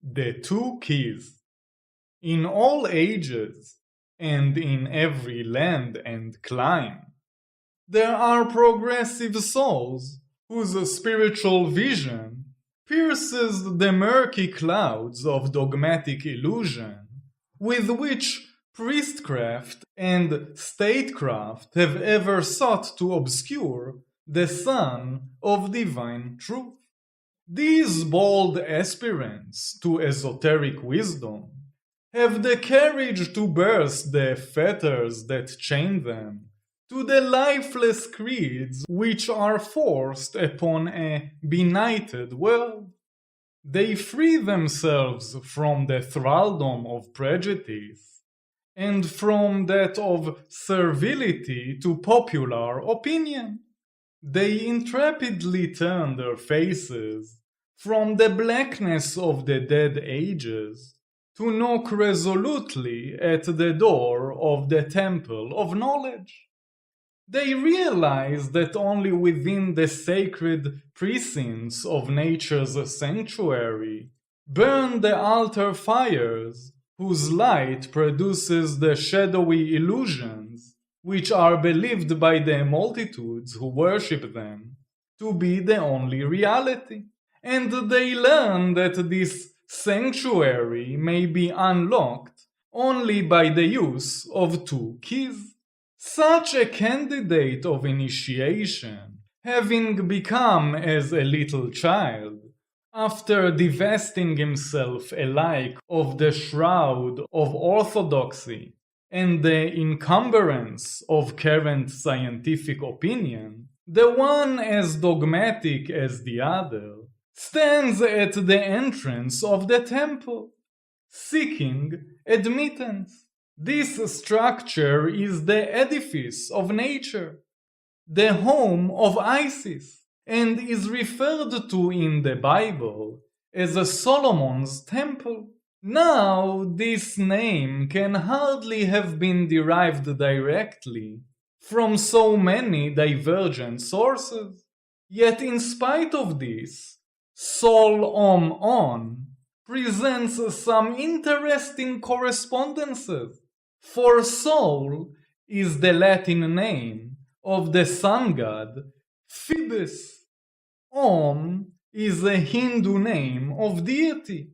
The two keys. In all ages, and in every land and clime, there are progressive souls whose spiritual vision pierces the murky clouds of dogmatic illusion with which priestcraft and statecraft have ever sought to obscure the sun of divine truth. These bold aspirants to esoteric wisdom have the courage to burst the fetters that chain them to the lifeless creeds which are forced upon a benighted world. They free themselves from the thraldom of prejudice and from that of servility to popular opinion. They intrepidly turn their faces from the blackness of the dead ages to knock resolutely at the door of the temple of knowledge. They realize that only within the sacred precincts of nature's sanctuary burn the altar fires whose light produces the shadowy illusions which are believed by the multitudes who worship them to be the only reality. And they learn that this sanctuary may be unlocked only by the use of two keys. Such a candidate of initiation, having become as a little child, after divesting himself alike of the shroud of orthodoxy and the encumbrance of current scientific opinion, the one as dogmatic as the other, stands at the entrance of the temple, seeking admittance. This structure is the edifice of nature, the home of Isis, and is referred to in the Bible as a Solomon's temple. Now, this name can hardly have been derived directly from so many divergent sources. Yet in spite of this, Sol On presents some interesting correspondences. For Sol is the Latin name of the sun god Phoebus. Om is a Hindu name of deity.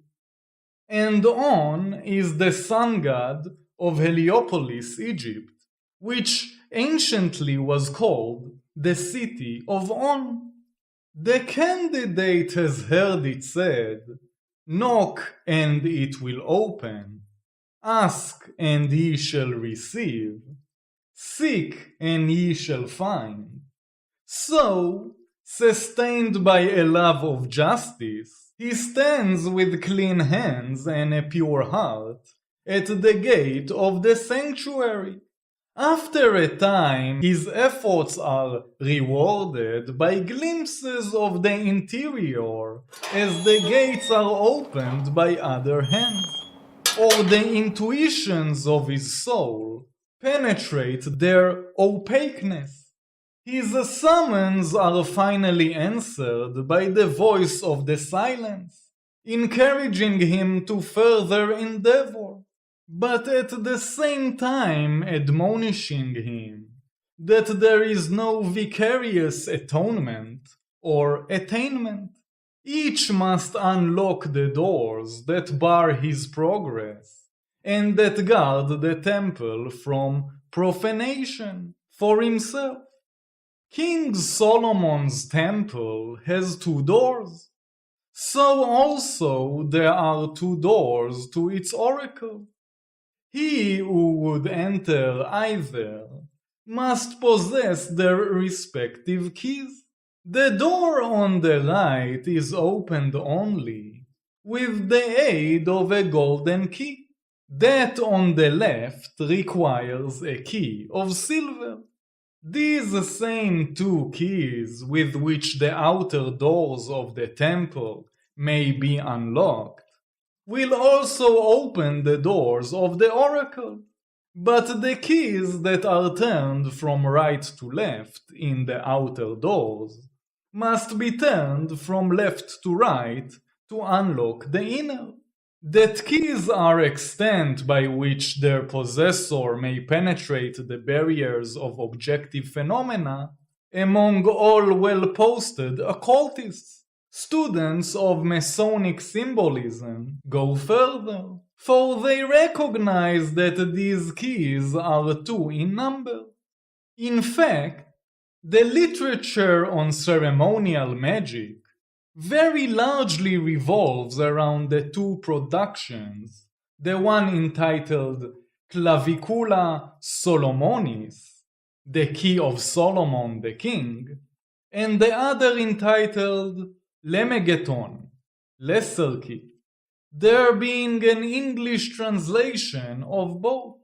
And On is the sun god of Heliopolis, Egypt, which anciently was called the city of On. The candidate has heard it said, "Knock and it will open, ask and ye shall receive, seek and ye shall find." So, sustained by a love of justice, he stands with clean hands and a pure heart at the gate of the sanctuary. After a time, his efforts are rewarded by glimpses of the interior as the gates are opened by other hands, or the intuitions of his soul penetrate their opaqueness. His summons are finally answered by the voice of the silence, encouraging him to further endeavor, but at the same time admonishing him that there is no vicarious atonement or attainment. Each must unlock the doors that bar his progress and that guard the temple from profanation for himself. King Solomon's temple has two doors. So also there are two doors to its oracle. He who would enter either must possess their respective keys. The door on the right is opened only with the aid of a golden key. That on the left requires a key of silver. These same two keys with which the outer doors of the temple may be unlocked will also open the doors of the oracle, but the keys that are turned from right to left in the outer doors must be turned from left to right to unlock the inner. that keys are extent by which their possessor may penetrate the barriers of objective phenomena among all well-posted occultists. Students of Masonic symbolism go further, for they recognize that these keys are two in number. In fact, the literature on ceremonial magic very largely revolves around the two productions, the one entitled Clavicula Solomonis, the key of Solomon the king, and the other entitled Lemegeton, lesser key, there being an English translation of both.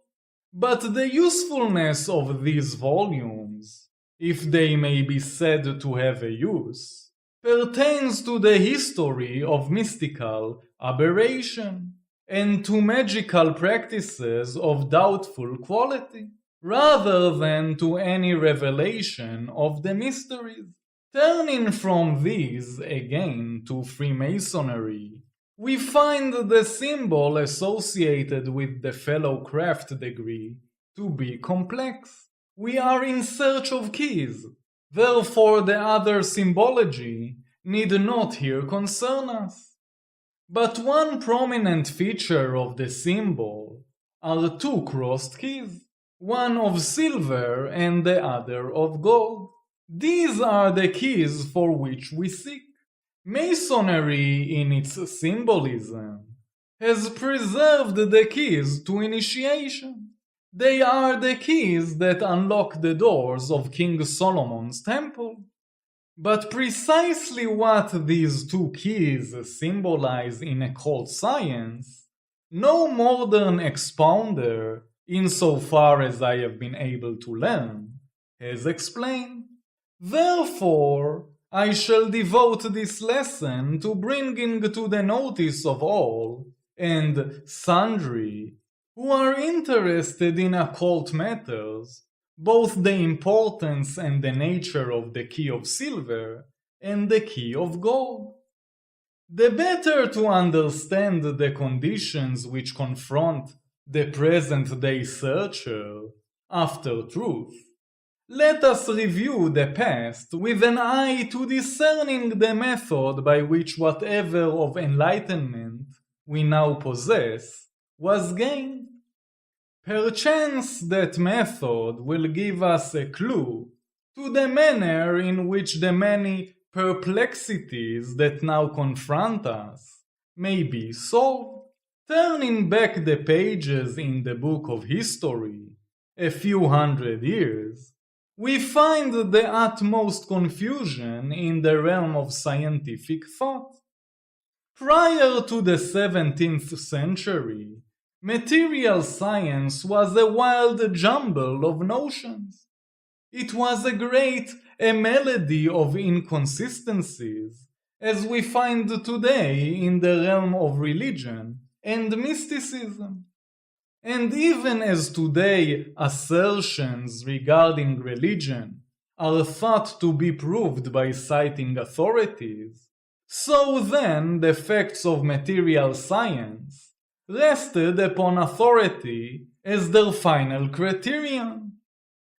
But the usefulness of these volumes, if they may be said to have a use, pertains to the history of mystical aberration and to magical practices of doubtful quality, rather than to any revelation of the mysteries. Turning from these again to Freemasonry, we find the symbol associated with the Fellowcraft degree to be complex. We are in search of keys, therefore the other symbology need not here concern us. But one prominent feature of the symbol are two crossed keys, one of silver and the other of gold. These are the keys for which we seek. Masonry, in its symbolism, has preserved the keys to initiation. They are the keys that unlock the doors of King Solomon's temple. But precisely what these two keys symbolize in occult science, no modern expounder, insofar as I have been able to learn, has explained. Therefore, I shall devote this lesson to bringing to the notice of all, and sundry, who are interested in occult matters, both the importance and the nature of the key of silver and the key of gold. The better to understand the conditions which confront the present-day searcher after truth, let us review the past with an eye to discerning the method by which whatever of enlightenment we now possess was gained. Perchance that method will give us a clue to the manner in which the many perplexities that now confront us may be solved. Turning back the pages in the book of history a few hundred years, we find the utmost confusion in the realm of scientific thought. Prior to the 17th century, material science was a wild jumble of notions. It was a melody of inconsistencies, as we find today in the realm of religion and mysticism. And even as today assertions regarding religion are thought to be proved by citing authorities, so then the facts of material science rested upon authority as their final criterion.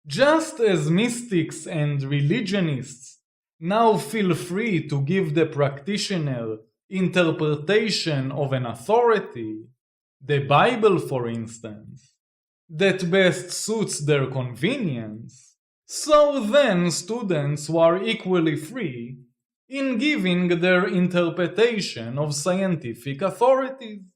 Just as mystics and religionists now feel free to give the practitioner interpretation of an authority, the Bible for instance, that best suits their convenience, so then students were equally free in giving their interpretation of scientific authorities.